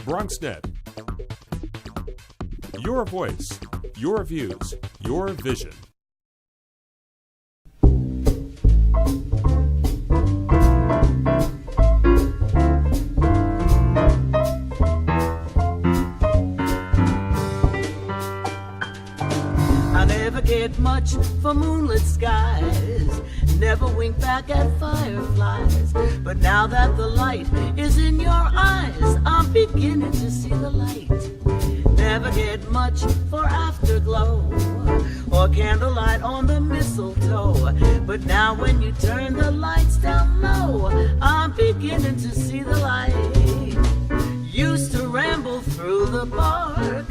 BronxNet. Your voice, your views, your vision. I never get much for moonlit skies, never wink back at fireflies. But now that the light is in your eyes, I'm beginning to see the light. Never get much for afterglow or candlelight on the mistletoe. But now when you turn the lights down low, I'm beginning to see the light. Used to ramble through the park,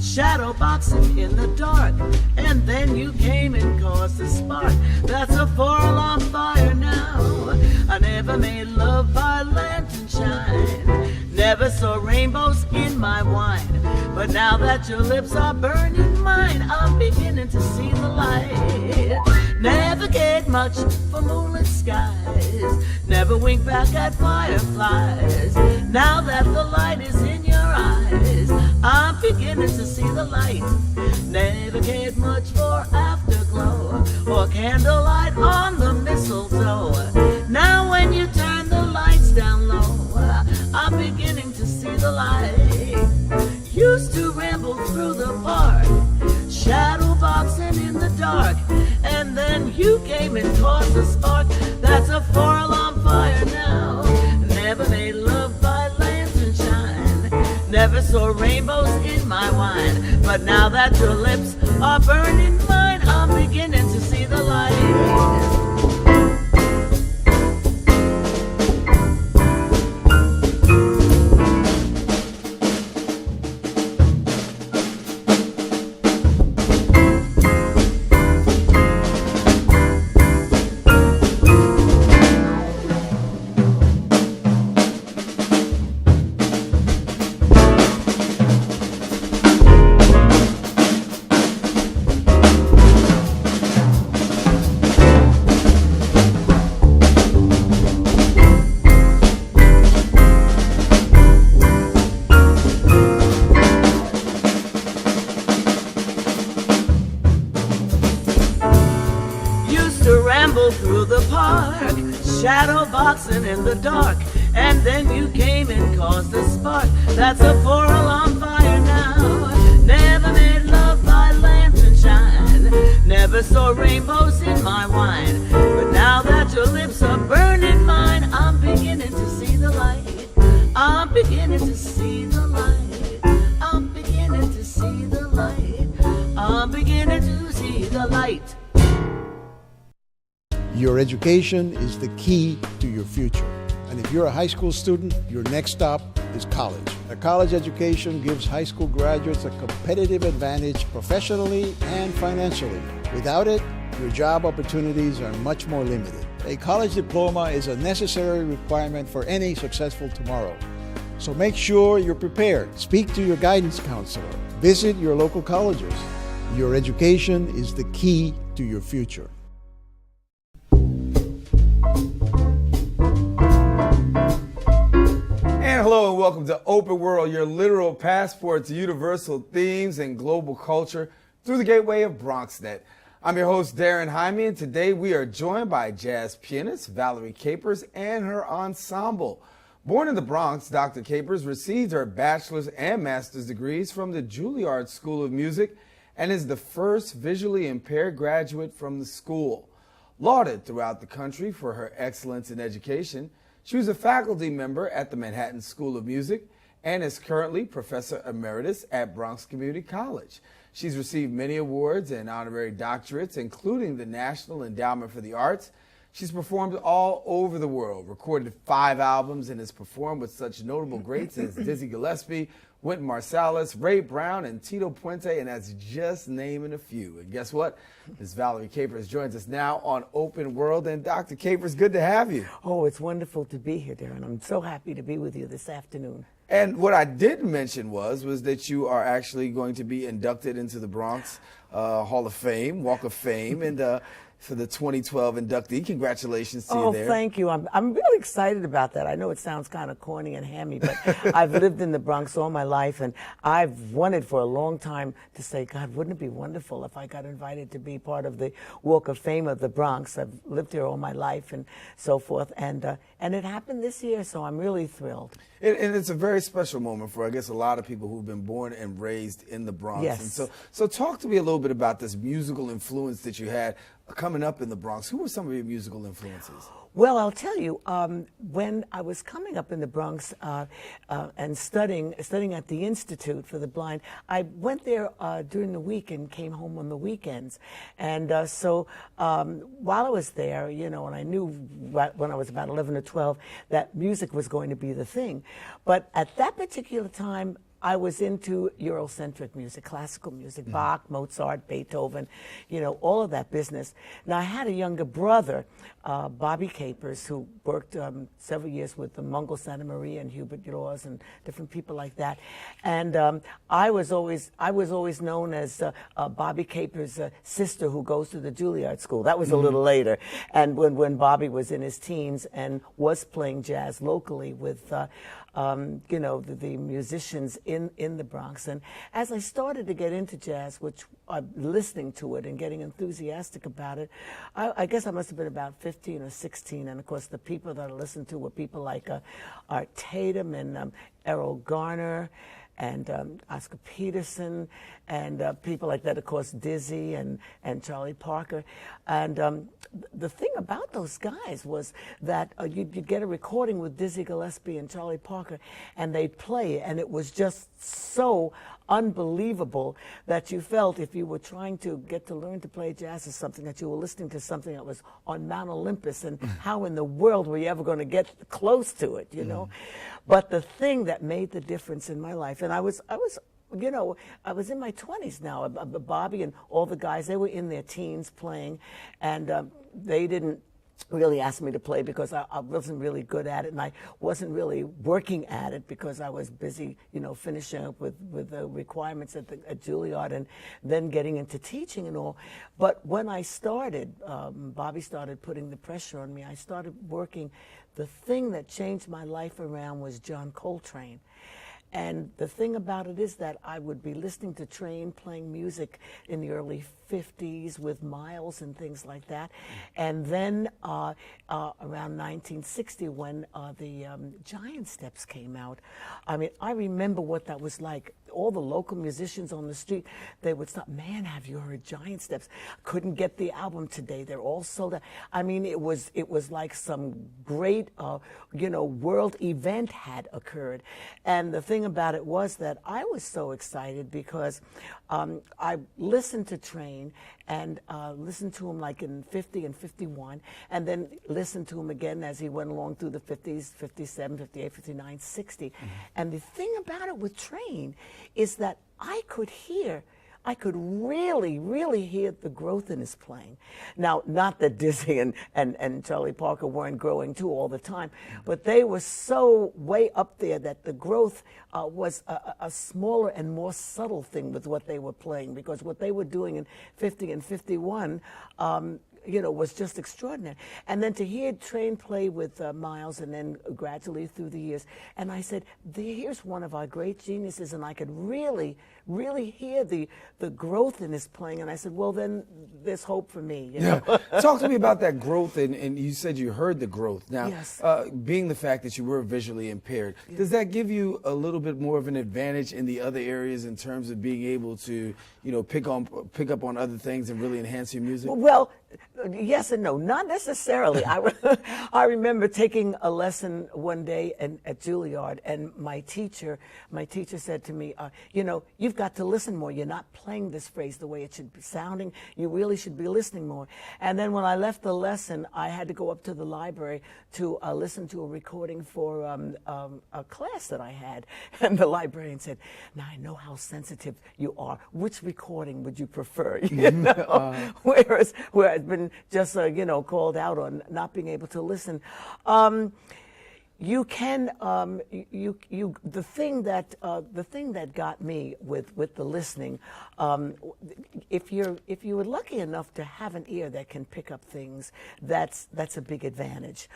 shadow boxing in the dark, and then you came and caused a spark. That's a 4-alarm fire now. I never made love by lantern shine, never saw rainbows in my wine. But now that your lips are burning mine, I'm beginning to see the light. Never get much for moonlit skies, never wink back at fireflies. Now that the light is in your eyes, I'm beginning to see the light. Never get much for afterglow or candlelight on the mistletoe. Now when you turn the lights down low, I'm beginning to see the light. Used to ramble through the park, shadow boxing in the dark, and then you came and caused a spark. That's a 4-alarm fire now. Never made love by lantern shine, never saw rainbows in my wine. But now that your lips are burning mine, I'm beginning to see the light. Through the park, shadow boxing in the dark, and then you came and caused a spark. That's a 4-alarm fire now. Never made love by lantern shine, never saw rainbows in my wine. But now that your lips are burning mine, I'm beginning to see the light. I'm beginning to see the light. I'm beginning to see the light. I'm beginning to see the light. Your education is the key to your future. And if you're a high school student, your next stop is college. A college education gives high school graduates a competitive advantage professionally and financially. Without it, your job opportunities are much more limited. A college diploma is a necessary requirement for any successful tomorrow. So make sure you're prepared. Speak to your guidance counselor. Visit your local colleges. Your education is the key to your future. And hello and welcome to Open World, your literal passport to universal themes and global culture through the gateway of BronxNet. I'm your host, Darren Jaime, and today we are joined by jazz pianist Valerie Capers and her ensemble. Born in the Bronx, Dr. Capers received her bachelor's and master's degrees from the Juilliard School of Music and is the first visually impaired graduate from the school. Lauded throughout the country for her excellence in education, she was a faculty member at the Manhattan School of Music and is currently Professor Emeritus at Bronx Community College. She's received many awards and honorary doctorates, including the National Endowment for the Arts. She's performed all over the world, recorded 5 albums, and has performed with such notable greats as Dizzy Gillespie, Wynton Marsalis, Ray Brown, and Tito Puente, and that's just naming a few. And guess what? Ms. Valerie Capers joins us now on Open World. And Dr. Capers, good to have you. Oh, it's wonderful to be here, Darren. I'm so happy to be with you this afternoon. And what I didn't mention was that you are actually going to be inducted into the Bronx Hall of Fame, Walk of Fame. And for the 2012 inductee. Congratulations to you Oh, there. thank you. I'm really excited about that. I know it sounds kind of corny and hammy, but I've lived in the Bronx all my life, and I've wanted for a long time to say, God, wouldn't it be wonderful if I got invited to be part of the Walk of Fame of the Bronx? I've lived here all my life and so forth, and it happened this year, so I'm really thrilled. And it's a very special moment for, I guess, a lot of people who've been born and raised in the Bronx. Yes. And so talk to me a little bit about this musical influence that you had coming up in the Bronx. Who were some of your musical influences? Well, I'll tell you, when I was coming up in the Bronx and studying at the Institute for the Blind, I went there during the week and came home on the weekends. And so while I was there, you know, and I knew when I was about 11 or 12 that music was going to be the thing. But at that particular time, I was into Eurocentric music, classical music, Bach, Mozart, Beethoven, you know, all of that business. Now, I had a younger brother, Bobby Capers, who worked several years with the Mungo Santa Maria and Hubert Laws and different people like that. And I was always known as Bobby Capers' sister who goes to the Juilliard School. That was a little later. And when Bobby was in his teens and was playing jazz locally with you know, the musicians in the Bronx. And as I started to get into jazz, which I'm listening to it and getting enthusiastic about it, I guess I must have been about 15 or 16. And of course, the people that I listened to were people like Art Tatum and Errol Garner and Oscar Peterson, and people like that, of course, Dizzy and Charlie Parker. And the thing about those guys was that you'd get a recording with Dizzy Gillespie and Charlie Parker, and they'd play, and it was just so unbelievable that you felt if you were trying to get to learn to play jazz or something, that you were listening to something that was on Mount Olympus, and how in the world were you ever going to get close to it, you know? But the thing that made the difference in my life, and I was you know, I was in my 20s now. Bobby and all the guys, they were in their teens playing, and they didn't really asked me to play because I wasn't really good at it, and I wasn't really working at it because I was busy, you know, finishing up with the requirements at Juilliard and then getting into teaching and all. But when I started, Bobby started putting the pressure on me. I started working. The thing that changed my life around was John Coltrane. And the thing about it is that I would be listening to Train playing music in the early 50s with Miles and things like that. And then around 1960 when the Giant Steps came out, I mean, I remember what that was like. All the local musicians on the street, they would stop, man, have you heard Giant Steps? Couldn't get the album today. They're all sold out. I mean, it was like some great, you know, world event had occurred. And the thing about it was that I was so excited because I listened to Train and listened to him like in 50 and 51, and then listened to him again as he went along through the 50s, 57, 58, 59, 60. And the thing about it with Train is that I could really, really hear the growth in his playing. Now, not that Dizzy and Charlie Parker weren't growing too all the time, but they were so way up there that the growth was a smaller and more subtle thing with what they were playing, because what they were doing in 50 and 51 you know, was just extraordinary. And then to hear Train play with Miles, and then gradually through the years, and I said, here's one of our great geniuses, and I could really, really hear the growth in his playing. And I said, well, then there's hope for me. You know? Yeah. Talk to me about that growth, and you said you heard the growth. Now, yes. Being the fact that you were visually impaired, yes. Does that give you a little bit more of an advantage in the other areas in terms of being able to, you know, pick up on other things and really enhance your music? Well, yes and no, not necessarily. I remember taking a lesson one day at Juilliard, and my teacher said to me, you know, you've got to listen more. You're not playing this phrase the way it should be sounding. You really should be listening more. And then when I left the lesson, I had to go up to the library to listen to a recording for a class that I had. And the librarian said, now I know how sensitive you are. Which recording would you prefer? You know? Whereas where I've been just, you know, called out on not being able to listen. You can the thing that got me with the listening, if you were lucky enough to have an ear that can pick up things, that's a big advantage.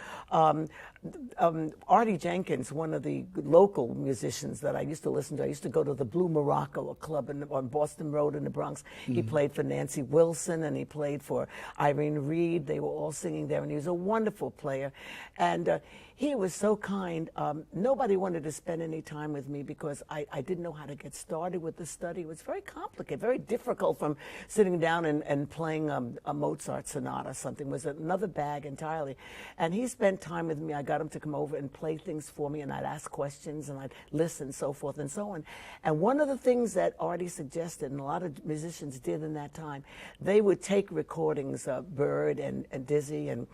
Artie Jenkins, one of the local musicians that I used to listen to, I used to go to the Blue Morocco, a club on Boston Road in the Bronx. He played for Nancy Wilson and he played for Irene Reed. They were all singing there, and he was a wonderful player. And he was so kind. Nobody wanted to spend any time with me because I didn't know how to get started with the study. It was very complicated, very difficult from sitting down and playing a Mozart sonata or something. It was another bag entirely. And he spent time with me. I got him to come over and play things for me, and I'd ask questions, and I'd listen, so forth and so on. And one of the things that Artie suggested, and a lot of musicians did in that time, they would take recordings of Bird and Dizzy and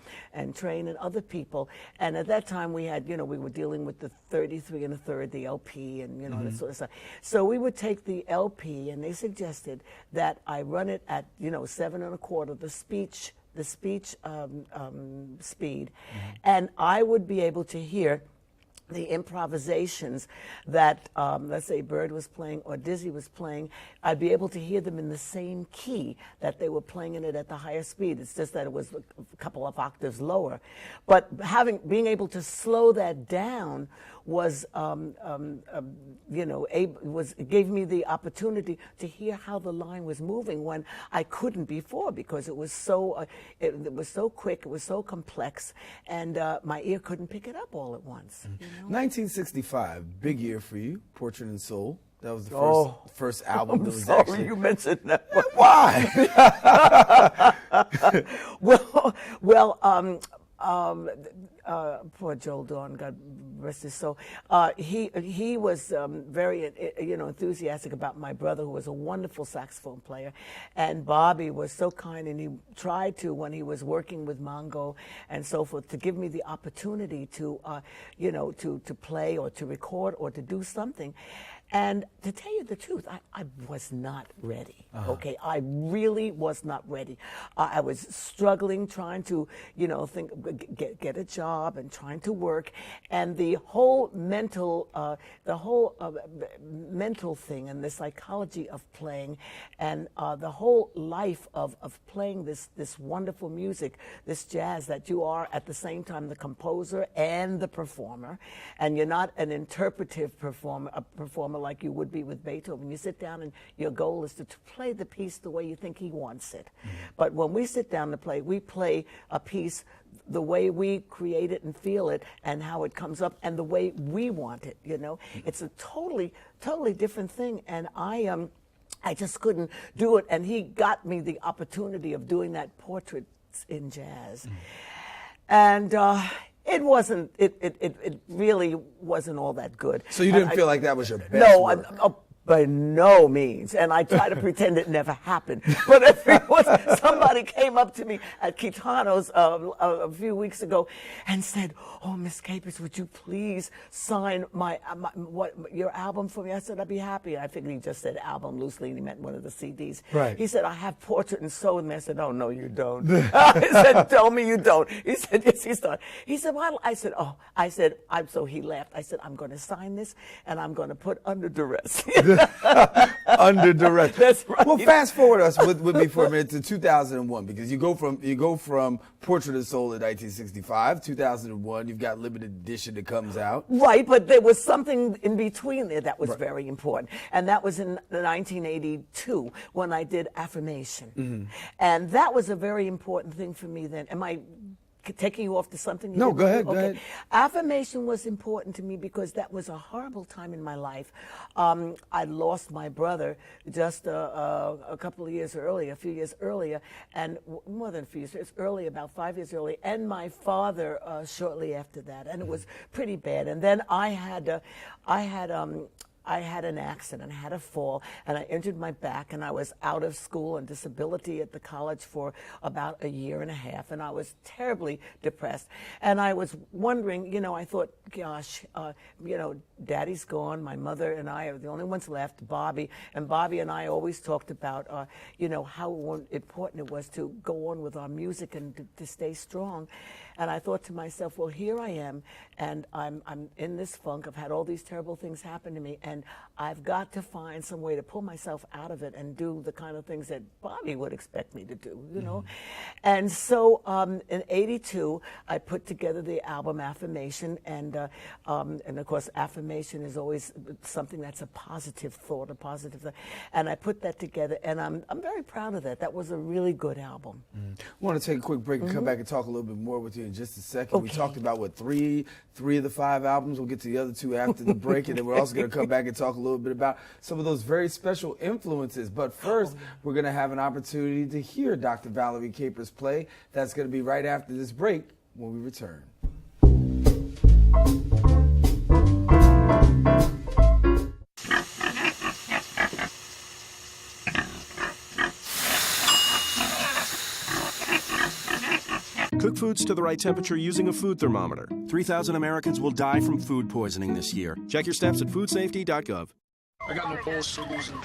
Train and other people. And at that time, we had, we were dealing with the 33 1/3, the LP, and, that sort of stuff. So we would take the LP, and they suggested that I run it at, 7 1/4, the speech speed, and I would be able to hear the improvisations that, let's say, Bird was playing or Dizzy was playing. I'd be able to hear them in the same key that they were playing in it at the higher speed. It's just that it was a couple of octaves lower. But being able to slow that down was, gave me the opportunity to hear how the line was moving when I couldn't before, because it was so quick, it was so complex, and my ear couldn't pick it up all at once. 1965, big year for you, Portrait and Soul. That was the first album. I'm sorry you mentioned that. Why? Poor Joel Dawn, God rest his soul. He was very enthusiastic about my brother, who was a wonderful saxophone player, and Bobby was so kind, and he tried to, when he was working with Mongo and so forth, to give me the opportunity to to play or to record or to do something. And to tell you the truth, I was not ready. Okay, I really was not ready. I was struggling, trying to, get a job and trying to work, and the whole mental thing and the psychology of playing, and the whole life of playing this wonderful music, this jazz, that you are at the same time the composer and the performer, and you're not an interpretive performer, a performer like you would be with Beethoven. You sit down and your goal is to play the piece the way you think he wants it. But when we sit down to play, we play a piece the way we create it and feel it and how it comes up and the way we want it, It's a totally different thing, and I just couldn't do it, and he got me the opportunity of doing that, Portraits in Jazz. And it really wasn't all that good. So you didn't feel like that was your best work? No, by no means, and I try to pretend it never happened. But if it was, somebody came up to me at Kitano's a few weeks ago and said, "Oh, Miss Capers, would you please sign your album for me?" I said, "I'd be happy." I figured he just said album loosely, and he meant one of the CDs. Right. He said, "I have Portrait and Soul," and I said, "Oh, no, you don't." I said, "Tell me you don't." He said, "Yes, he started." He said, "Well," I said, "Oh," so he laughed. I said, "I'm going to sign this, and I'm going to put under duress." Under duress. That's right. Well, fast forward us with me for a minute to 2001, because you go from Portrait of Soul in 1965, 2001. You've got limited edition that comes out. Right, but there was something in between there that was very important, and that was in 1982 when I did Affirmation, and that was a very important thing for me then. Am I taking you off to something? No, go ahead. Go ahead. Affirmation was important to me because that was a horrible time in my life. I lost my brother just a couple of years earlier, a few years earlier, and more than a few years earlier, about 5 years earlier, and my father shortly after that, and it was pretty bad. And then I had an accident, I had a fall, and I injured my back, and I was out of school on disability at the college for about a year and a half, and I was terribly depressed. And I was wondering, I thought, gosh, Daddy's gone, my mother and I are the only ones left, Bobby, and Bobby and I always talked about, how important it was to go on with our music and to stay strong. And I thought to myself, well, here I am, and I'm in this funk. I've had all these terrible things happen to me, and I've got to find some way to pull myself out of it and do the kind of things that Bobby would expect me to do, you know? And so in '82, I put together the album Affirmation, and of course, affirmation is always something that's a positive thought, a positive thing. And I put that together, and I'm very proud of that. That was a really good album. I want to take a quick break and come back and talk a little bit more with you in just a second. We Okay. talked about, what, three of the 5 albums. We'll get to the other 2 after the break, and then we're also going to come back and talk a little bit about some of those very special influences. But first, we're going to have an opportunity to hear Dr. Valerie Capers play. That's going to be right after this break when we return. Cook foods to the right temperature using a food thermometer. 3,000 Americans will die from food poisoning this year. Check your steps at foodsafety.gov. I got no pulse for losing.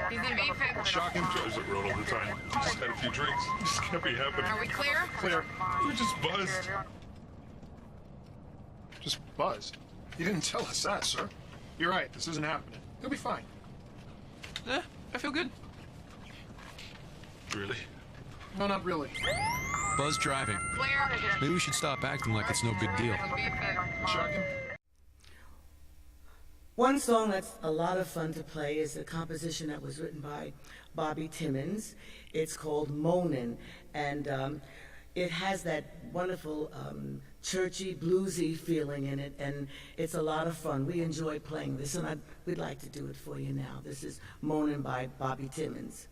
He's in beefing. Shocking. Is it real overtime? Just had a few drinks. This can't be happening. Are we clear? Clear. We're just buzzed. Just buzzed. You didn't tell us that, sir. You're right. This isn't happening. He'll be fine. I feel good. Really? No, not really. Buzz driving. Clear. Maybe we should stop acting like it's no big deal. Shocking. One song that's a lot of fun to play is a composition that was written by Bobby Timmons. It's called Moanin', and it has that wonderful churchy, bluesy feeling in it, and it's a lot of fun. We enjoy playing this, and we'd like to do it for you now. This is Moanin' by Bobby Timmons.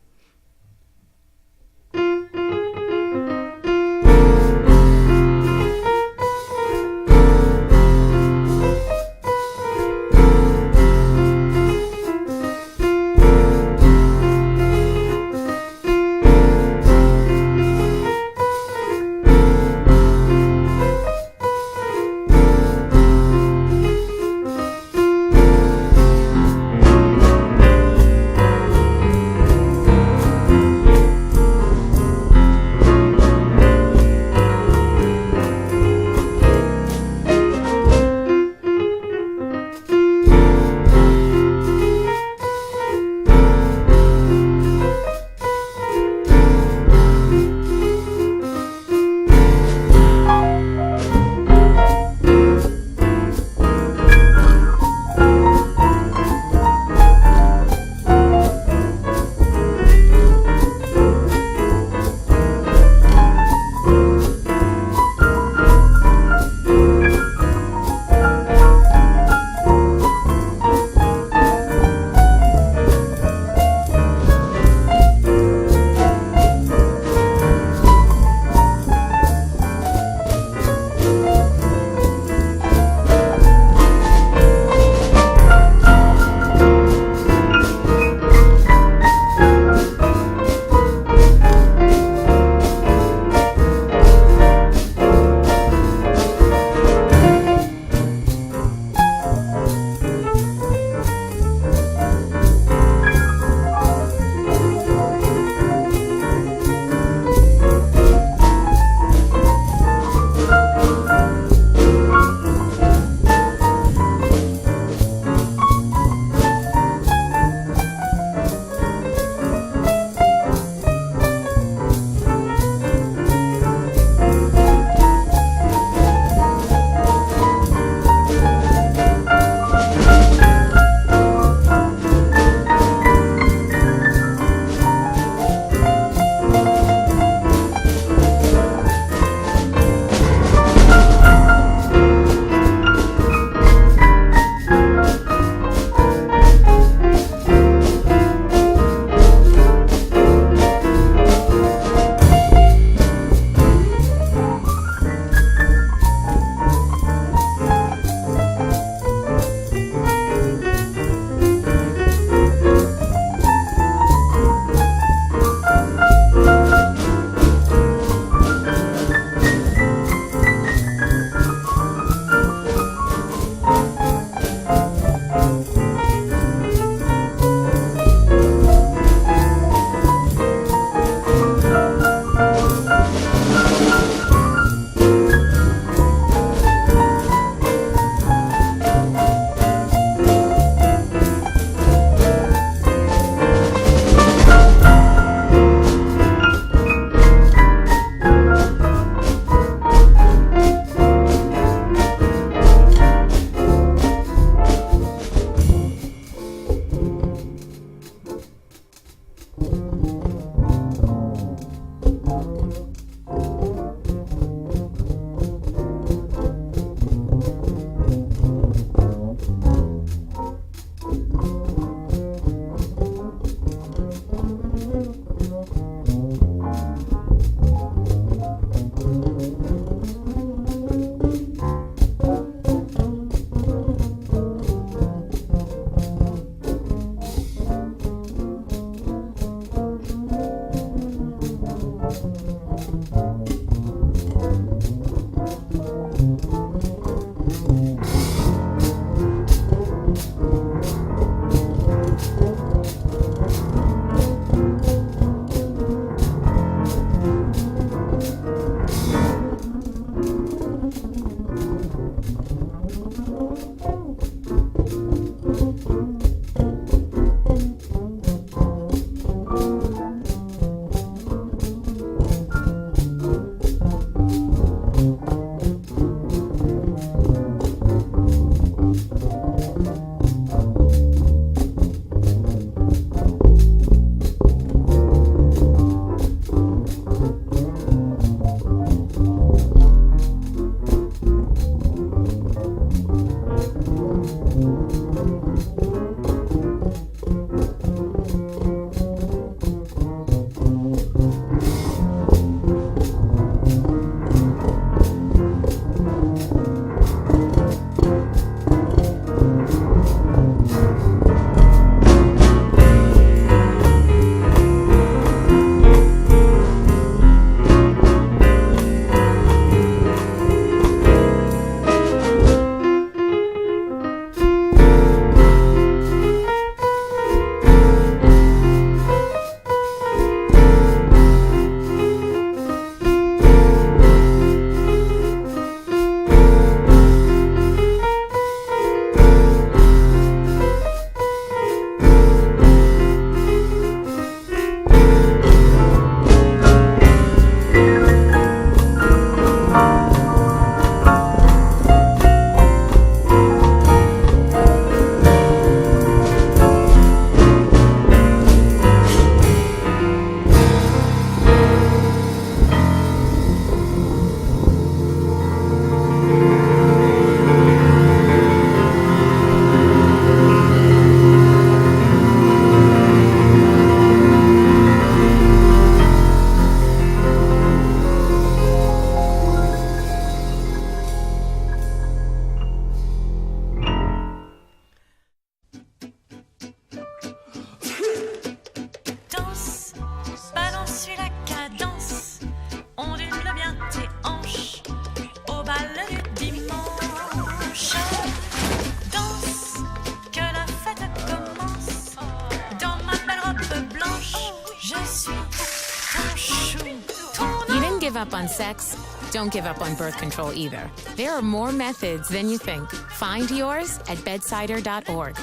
up on sex, don't give up on birth control either. There are more methods than you think. Find yours at bedsider.org.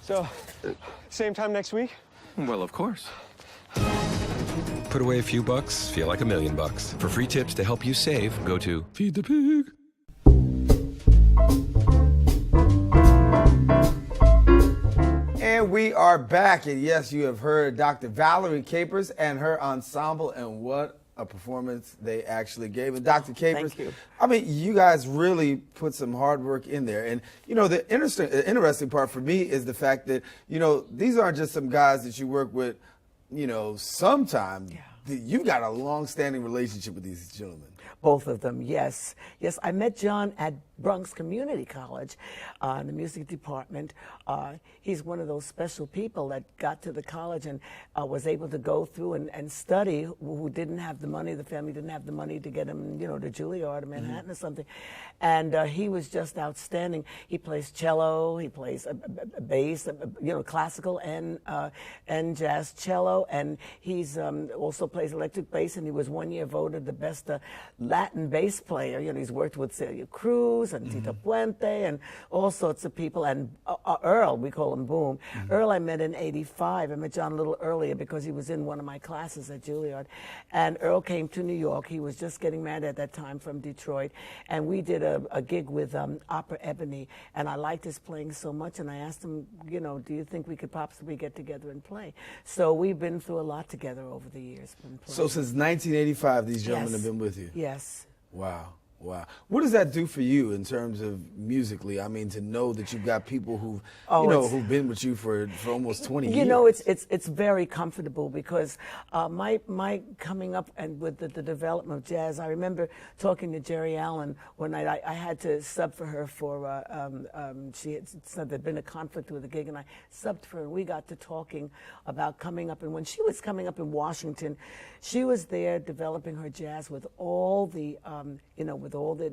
So, same time next week? Well, of course. Put away a few bucks, feel like $1 million. For free tips to help you save, go to Feed the Pig. And we are back, and yes, you have heard Dr. Valerie Capers and her ensemble, and what a performance they actually gave. And Dr. Capers, Thank you. I mean, you guys really put some hard work in there. And, you know, the interesting part for me is the fact that, you know, these aren't just some guys that you work with, you know, sometime. Yeah. You've got a long-standing relationship with these gentlemen. Both of them, yes. Yes, I met John at Bronx Community College in the music department. He's one of those special people that got to the college and was able to go through and study, who didn't have the money, the family didn't have the money to get him, you know, to Juilliard or Manhattan or something. And he was just outstanding. He plays cello, he plays bass, you know, classical and jazz cello, and he's also plays electric bass, and he was 1 year voted the best Latin bass player. You know, he's worked with Celia Cruz and Tito Puente and all sorts of people. And Earl, we call him Boom. Earl I met in '85. I met John a little earlier because he was in one of my classes at Juilliard. And Earl came to New York. He was just getting married at that time from Detroit. And we did a gig with Opera Ebony. And I liked his playing so much. And I asked him, you know, do you think we could possibly get together and play? So we've been through a lot together over the years. So since 1985, these gentlemen have been with you? Yes. Wow. Wow. What does that do for you in terms of musically? I mean, to know that you've got people who, who've been with you for almost 20 years. You know, it's very comfortable because my coming up and with the development of jazz, I remember talking to Jerry Allen one night. I had to sub for her for, she had said there'd been a conflict with a gig, and I subbed for her, and we got to talking about coming up. And when she was coming up in Washington, she was there developing her jazz with all the, with all the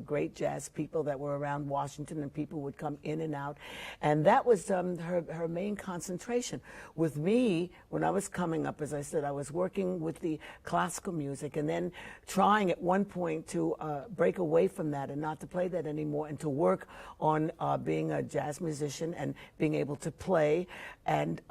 great jazz people that were around Washington, and people would come in and out. And that was her main concentration. With me, when I was coming up, as I said, I was working with the classical music and then trying at one point to break away from that and not to play that anymore and to work on being a jazz musician and being able to play. And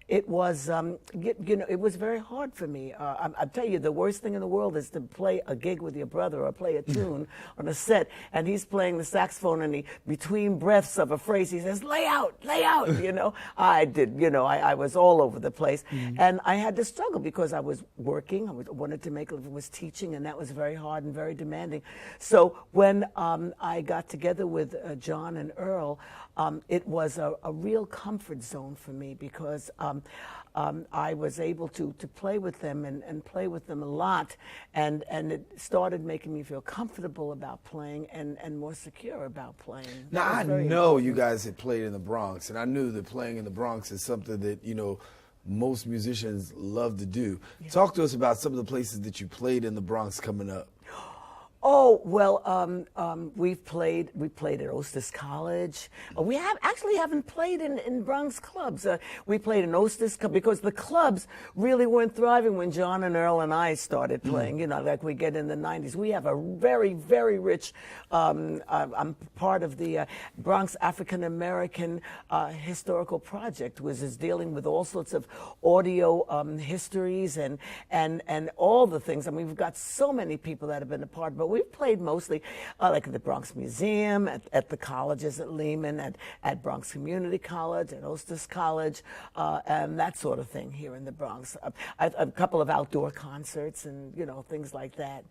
it was, it was very hard for me. I'll tell you, the worst thing in the world is to play a gig with your brother or play a tune on a set, and he's playing the saxophone, and between breaths of a phrase, he says, lay out, you know. I did, I was all over the place. And I had to struggle because I was working, I wanted to make a living, was teaching, and that was very hard and very demanding. So when I got together with John and Earl, it was a real comfort zone for me because I was able to play with them and play with them a lot, and it started making me feel comfortable about playing and more secure about playing. Now, I know you guys had played in the Bronx, and I knew that playing in the Bronx is something that, most musicians love to do. Yeah. Talk to us about some of the places that you played in the Bronx coming up. Oh, well, we played at Ostis College. We haven't played in Bronx clubs. We played in Ostis because the clubs really weren't thriving when John and Earl and I started playing, like we get in the 90s. We have a very, very rich, I'm part of the Bronx African American Historical Project, which is dealing with all sorts of audio histories and all the things. I mean, we've got so many people that have been a part, but we've played mostly like at the Bronx Museum, at the colleges at Lehman, at Bronx Community College, at Ostis College, and that sort of thing here in the Bronx. A couple of outdoor concerts and, things like that.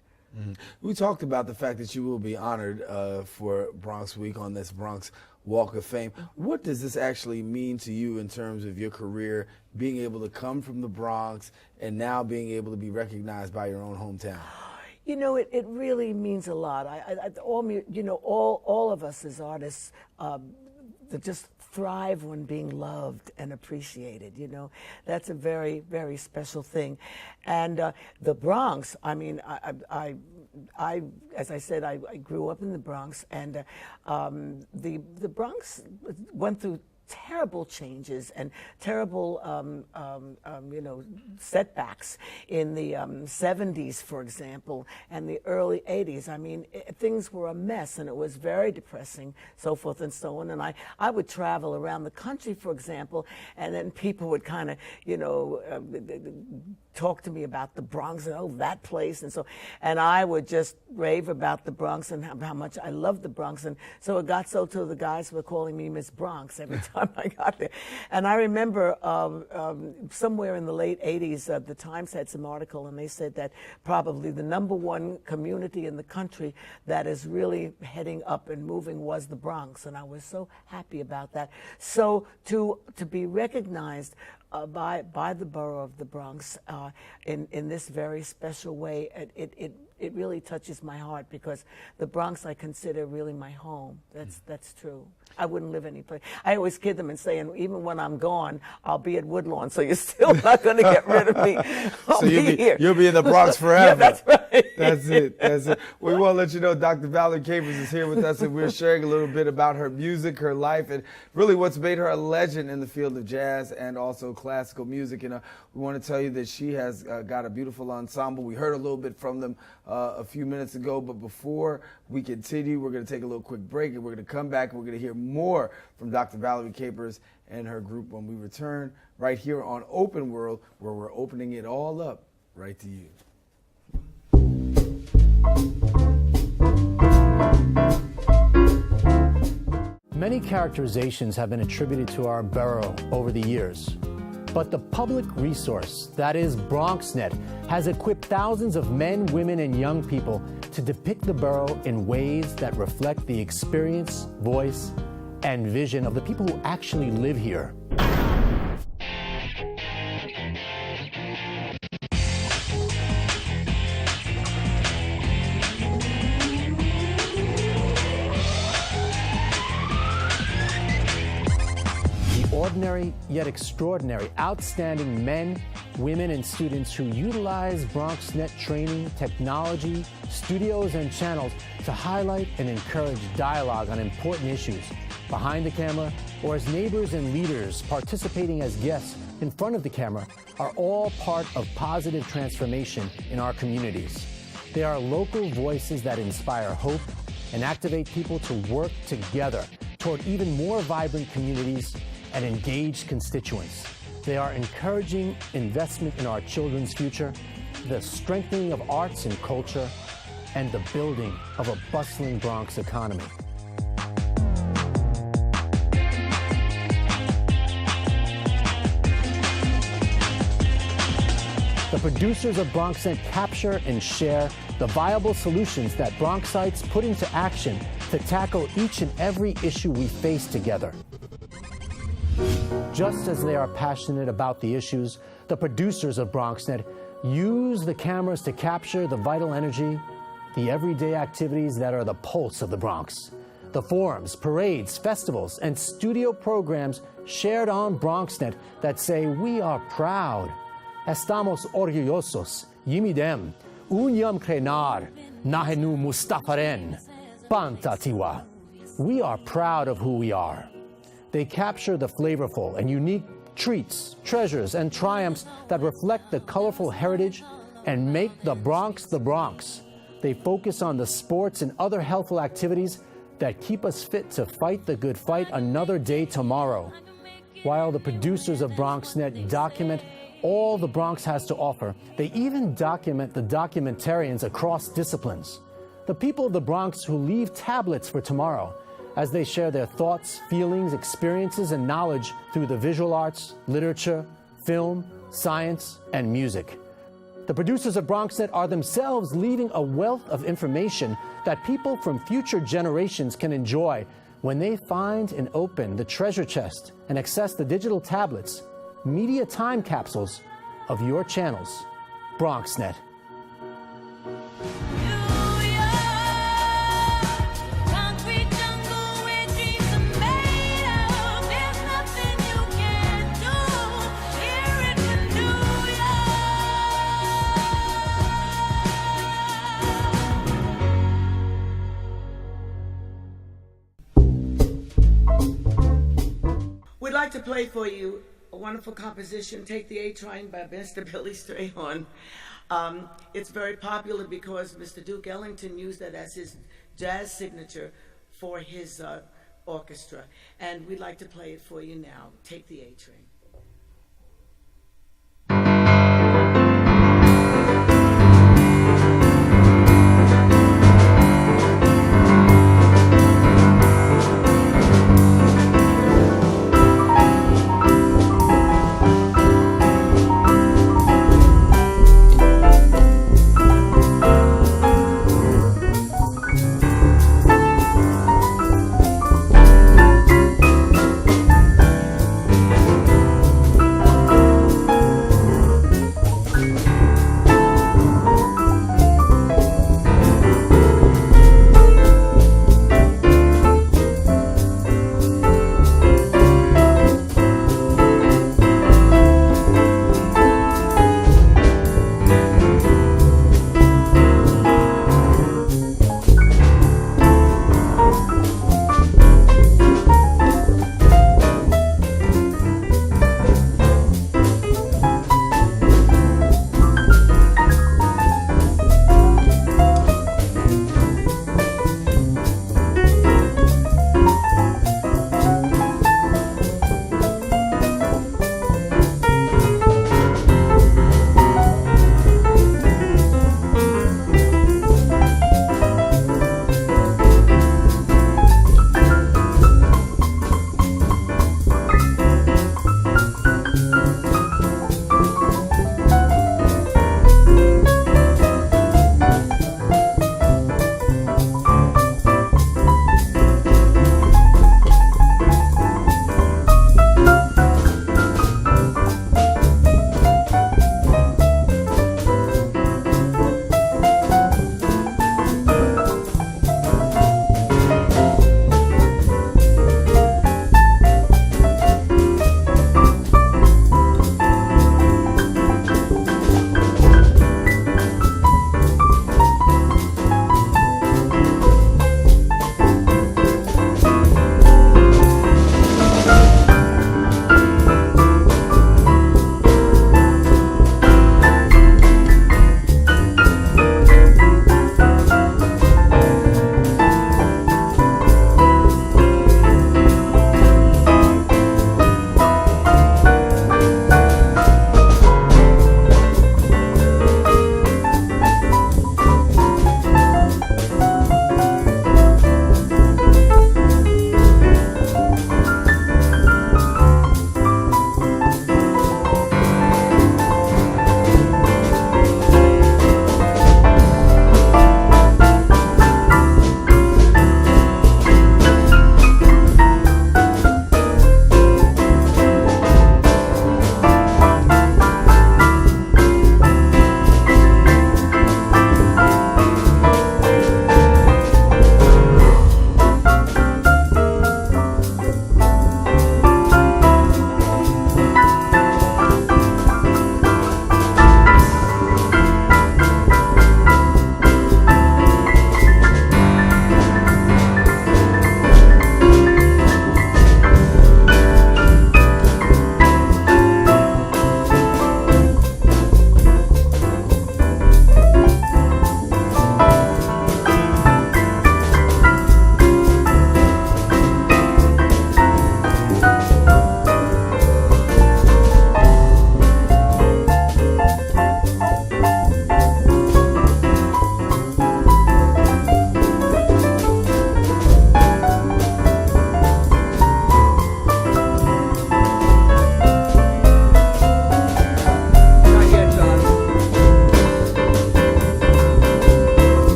We talked about the fact that you will be honored for Bronx Week on this Bronx Walk of Fame. What does this actually mean to you in terms of your career, being able to come from the Bronx and now being able to be recognized by your own hometown? It really means a lot. All of us as artists, just thrive when being loved and appreciated. You know, that's a very, very special thing. And the Bronx, I mean, I as I said, I grew up in the Bronx, and the Bronx went through terrible changes and terrible, you know, setbacks in the 70s, for example, and the early 80s. I mean, things were a mess, and it was very depressing, so forth and so on. And I would travel around the country, for example, and then people would kind of, you know, talk to me about the Bronx and, oh, that place, and so, and I would just rave about the Bronx and how much I loved the Bronx. And so it got so to the guys were calling me Miss Bronx every time I got there. And I remember somewhere in the late 80s, the Times had some article, and they said that probably the #1 community in the country that is really heading up and moving was the Bronx, and I was so happy about that. So to be recognized by the borough of the Bronx in this very special way, it really touches my heart, because the Bronx I consider really my home. That's true. I wouldn't live any place. I always kid them and say, and even when I'm gone, I'll be at Woodlawn, so you're still not going to get rid of me. So you'll be in the Bronx forever. Yeah, that's right. That's it. We want to let you know Dr. Valerie Capers is here with us, and we're sharing a little bit about her music, her life, and really what's made her a legend in the field of jazz and also classical music. And we want to tell you that she has got a beautiful ensemble. We heard a little bit from them a few minutes ago, but before we continue, we're going to take a little quick break, and we're going to come back and we're going to hear more from Dr. Valerie Capers and her group when we return right here on Open World, where we're opening it all up right to you. Many characterizations have been attributed to our borough over the years. But the public resource, that is BronxNet, has equipped thousands of men, women, and young people to depict the borough in ways that reflect the experience, voice, and vision of the people who actually live here. Ordinary yet extraordinary, outstanding men, women, and students who utilize BronxNet training, technology, studios, and channels to highlight and encourage dialogue on important issues behind the camera, or as neighbors and leaders participating as guests in front of the camera, are all part of positive transformation in our communities. They are local voices that inspire hope and activate people to work together toward even more vibrant communities and engaged constituents. They are encouraging investment in our children's future, the strengthening of arts and culture, and the building of a bustling Bronx economy. The producers of BronxNet capture and share the viable solutions that Bronxites put into action to tackle each and every issue we face together. Just as they are passionate about the issues, the producers of BronxNet use the cameras to capture the vital energy, the everyday activities that are the pulse of the Bronx. The forums, parades, festivals, and studio programs shared on BronxNet that say, "We are proud. Estamos orgullosos. Yimidem. Unyam krenar. Nahenu mustafaren. Banta tiwa." We are proud of who we are. They capture the flavorful and unique treats, treasures, and triumphs that reflect the colorful heritage and make the Bronx the Bronx. They focus on the sports and other healthful activities that keep us fit to fight the good fight another day tomorrow. While the producers of BronxNet document all the Bronx has to offer, they even document the documentarians across disciplines. The people of the Bronx who leave tablets for tomorrow, as they share their thoughts, feelings, experiences, and knowledge through the visual arts, literature, film, science, and music. The producers of BronxNet are themselves leaving a wealth of information that people from future generations can enjoy when they find and open the treasure chest and access the digital tablets, media time capsules of your channels, BronxNet. like to play for you a wonderful composition, Take the A Train by Mr. Billy Strayhorn. It's very popular because Mr. Duke Ellington used that as his jazz signature for his orchestra. And we'd like to play it for you now, Take the A Train.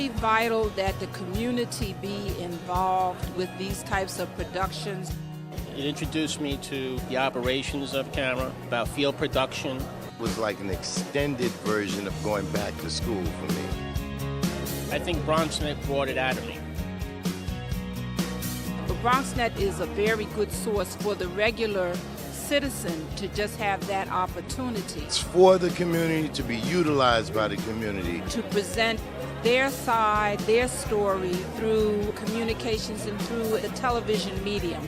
very vital that the community be involved with these types of productions. It introduced me to the operations of camera, about field production. It was like an extended version of going back to school for me. I think BronxNet brought it out of me. But BronxNet is a very good source for the regular citizen to just have that opportunity. It's for the community, to be utilized by the community. To present their side, their story through communications and through the television medium.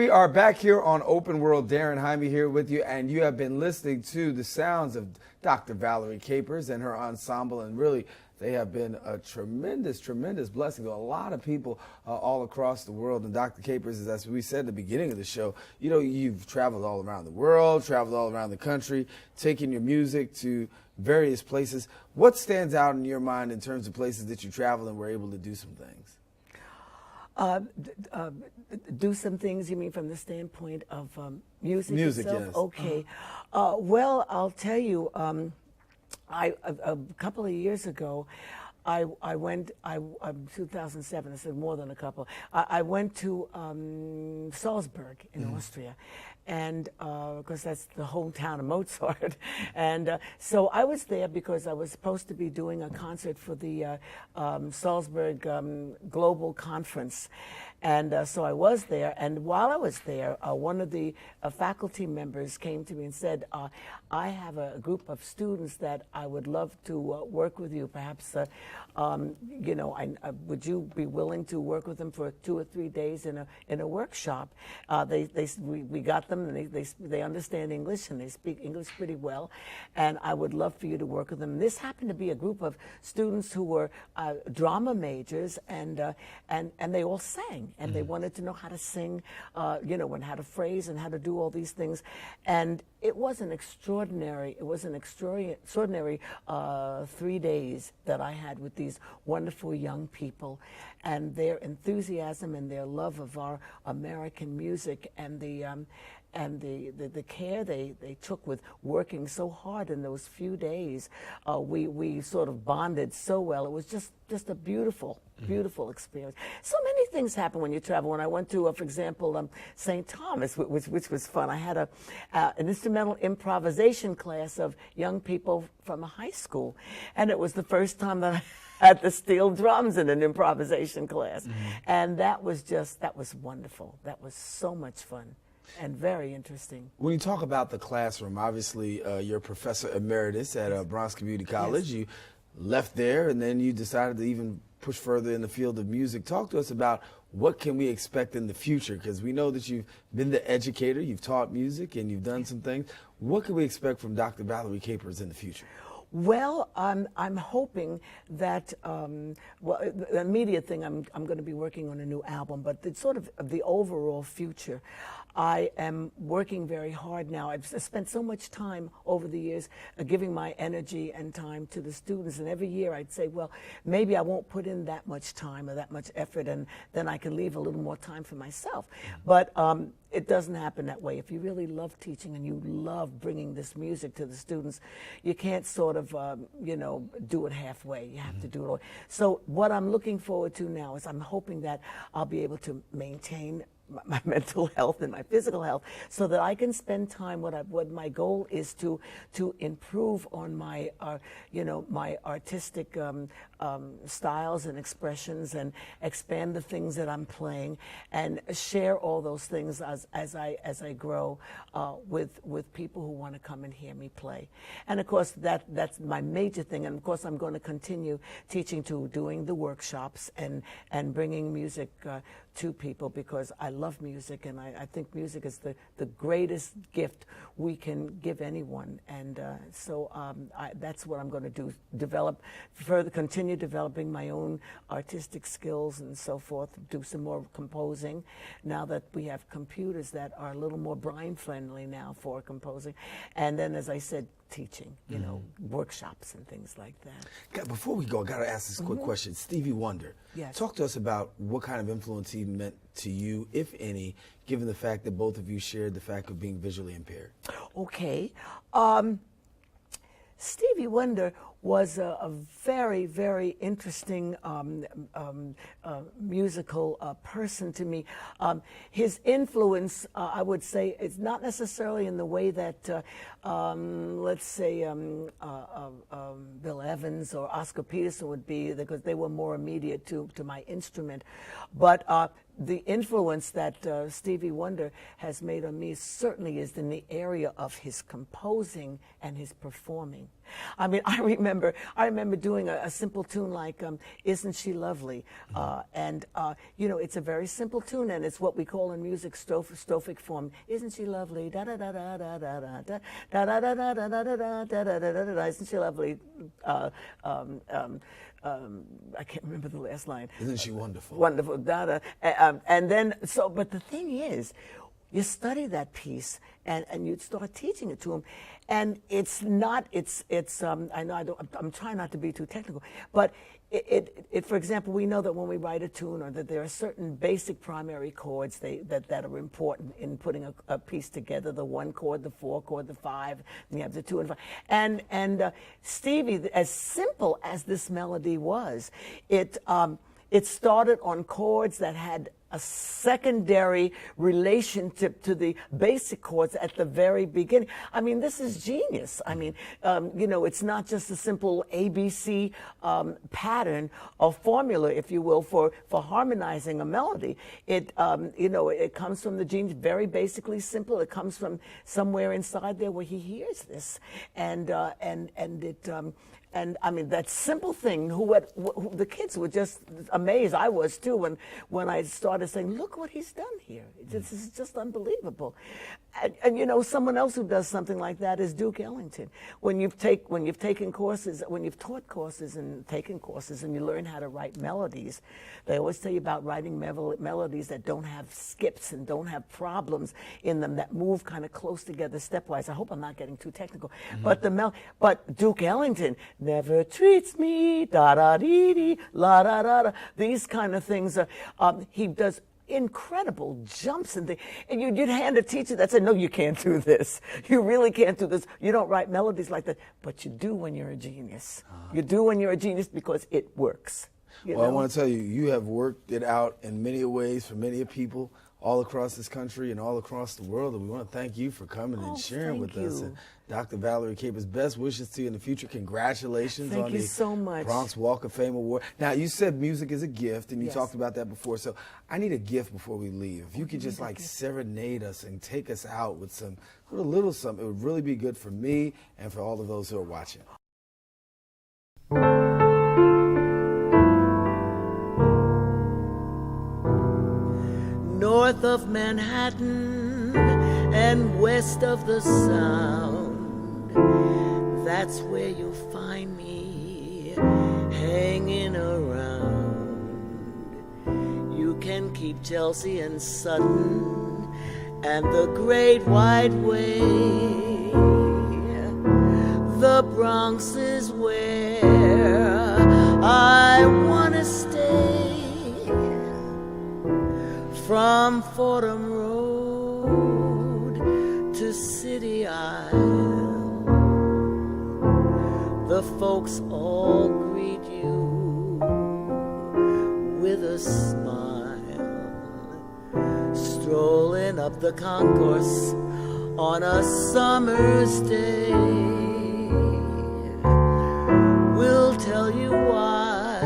we are back here on Open World. Darren Jaime here with you, and you have been listening to the sounds of Dr. Valerie Capers and her ensemble, and really they have been a tremendous, tremendous blessing to a lot of people all across the world. And Dr. Capers, as we said at the beginning of the show, you know, you've traveled all around the world, traveled all around the country, taking your music to various places. What stands out in your mind in terms of places that you travel and were able to do some things? Do some things, you mean from the standpoint of music itself? Yes. Okay. Well, I'll tell you, a couple of years ago, I went, 2007, I said more than a couple, I went to Salzburg in Austria, and because that's the hometown of Mozart. And so I was there because I was supposed to be doing a concert for the Salzburg Global Conference. And so I was there, and while I was there, one of the faculty members came to me and said, I have a group of students that I would love to work with you. Perhaps, you know, would you be willing to work with them for 2 or 3 days in a workshop? We got them, and they understand English, and they speak English pretty well, and I would love for you to work with them. And this happened to be a group of students who were drama majors, and they all sang. And they wanted to know how to sing, you know, and how to phrase and how to do all these things. And it was an extraordinary 3 days that I had with these wonderful young people, and their enthusiasm and their love of our American music, and the care they took with working so hard in those few days. We sort of bonded so well. It was just a beautiful experience. So many things happen when you travel. When I went to, for example, St. Thomas, which was fun. I had an instrumental improvisation class of young people from a high school, and it was the first time that I had the steel drums in an improvisation class. And that was wonderful. That was so much fun and very interesting. When you talk about the classroom, obviously you're Professor Emeritus at Bronx Community College. Yes. You left there, and then you decided to even push further in the field of music. Talk to us about what can we expect in the future, because we know that you've been the educator, you've taught music, and you've done some things. What can we expect from Dr. Valerie Capers in the future? Well, I'm hoping that, well, the immediate thing, I'm going to be working on a new album, but it's sort of the overall future. I am working very hard now. I've spent so much time over the years giving my energy and time to the students, and every year I'd say, well, maybe I won't put in that much time or that much effort, and then I can leave a little more time for myself. But it doesn't happen that way. If you really love teaching and you love bringing this music to the students, you can't sort of, you know, do it halfway. You have to do it all. So what I'm looking forward to now is I'm hoping that I'll be able to maintain my mental health and my physical health, so that I can spend time. What my goal is to improve on my, you know, my artistic styles and expressions, and expand the things that I'm playing, and share all those things as I grow with people who want to come and hear me play. And of course that's my major thing. And of course I'm going to continue teaching, doing the workshops and bringing music to people, because I love music, and I think music is the greatest gift we can give anyone. And so that's what I'm going to do, continue developing my own artistic skills and so forth, do some more composing now that we have computers that are a little more brain friendly now for composing. And then, as I said, teaching, you know, workshops and things like that. Before we go, I got to ask this quick question. Stevie Wonder, yes. Talk to us about what kind of influence he meant to you, if any, given the fact that both of you shared the fact of being visually impaired. Okay. Stevie Wonder was a very, very interesting musical person to me. His influence, I would say, is not necessarily in the way that, let's say, Bill Evans or Oscar Peterson would be, because they were more immediate to my instrument. But the influence that Stevie Wonder has made on me certainly is in the area of his composing and his performing. I mean, I remember doing a simple tune like "Isn't She Lovely," and you know, it's a very simple tune, and it's what we call in music strophic form. Isn't she lovely? Da da da da da da da da da da da da da da da da da da da. Isn't she lovely? I can't remember the last line. Isn't she wonderful? Wonderful, da. And then, but the thing is, you study that piece and you start teaching it to them. And it's not, I know I'm trying not to be too technical, but for example, we know that when we write a tune, or that there are certain basic primary chords that are important in putting a piece together, the 1 chord, the 4 chord, the 5, and you have the 2 and 5. And Stevie, as simple as this melody was, it started on chords that had a secondary relationship to the basic chords at the very beginning. I mean, this is genius. I mean, you know, it's not just a simple ABC pattern or formula, if you will, for harmonizing a melody. It, you know, it comes from the genius, very basically simple. It comes from somewhere inside there where he hears this, and I mean, that simple thing, who the kids were just amazed. I was too when I started saying, look what he's done here. This is just unbelievable. And you know, someone else who does something like that is Duke Ellington. When you've taken courses, when you've taught courses and taken courses and you learn how to write melodies, they always tell you about writing melodies that don't have skips and don't have problems in them, that move kind of close together stepwise. I hope I'm not getting too technical. Mm-hmm. But Duke Ellington never treats me, da-da-dee-dee, la-da-da-da. These kind of things, he does incredible jumps and things. And you'd hand a teacher that said, no, you can't do this. You really can't do this. You don't write melodies like that. But you do when you're a genius. You do when you're a genius because it works. Well, I want to tell you, you have worked it out in many ways for many people all across this country and all across the world. And we want to thank you for coming and sharing with us. And Dr. Valerie Capers, best wishes to you in the future. Congratulations on the so much. Bronx Walk of Fame Award. Now, you said music is a gift, and you talked about that before. So I need a gift before we leave. If you could just like serenade us and take us out with a little something, it would really be good for me and for all of those who are watching. North of Manhattan and west of the Sound, that's where you'll find me hanging around. You can keep Chelsea and Sutton and the Great White Way. The Bronx is where I want to stay. From Fordham Road to City Isle, the folks all greet you with a smile, strolling up the concourse on a summer's day. We'll tell you why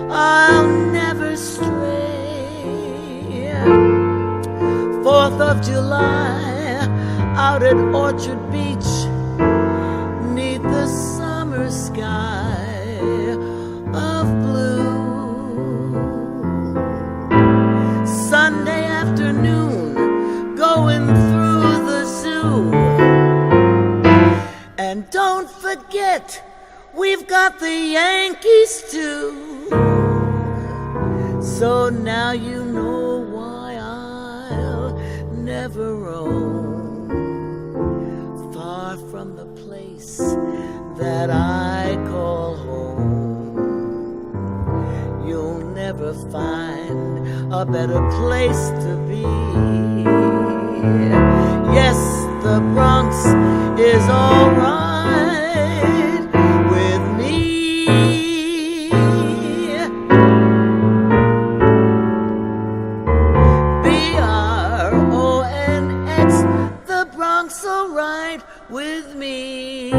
I'll never stray. 4th of July, out at Orchard Beach, 'neath the summer sky of blue. Sunday afternoon, going through the zoo. And don't forget, we've got the Yankees too. So now you know never roam far from the place that I call home. You'll never find a better place to be. Yes, the Bronx is all right with me. All right with me.